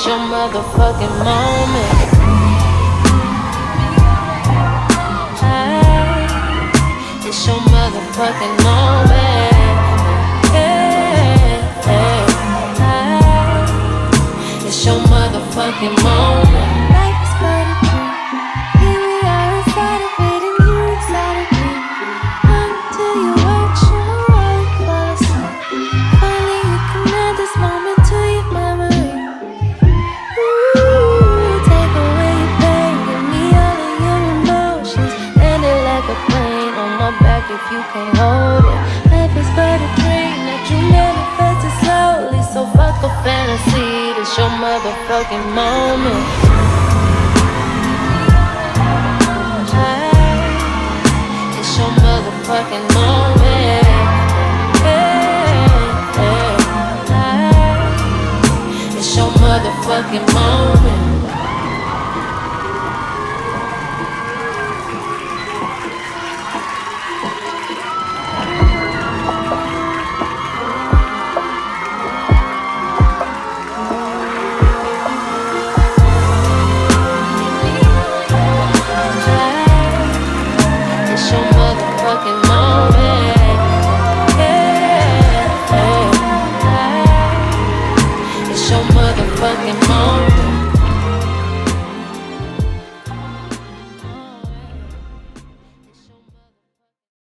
your motherfucking moment. It's your motherfucking moment. It's your motherfucking moment. Life is but a dream. Here we are inside of it, and you inside of me. Until you watch your right fall asleep. Finally you connect this moment to your memory. Ooh, take away your pain, give me all of your emotions. Land it like a plane on my back if you can't hold it. Life is but a dream that you manifested slowly. So fuck a fantasy, this your motherfucking moment.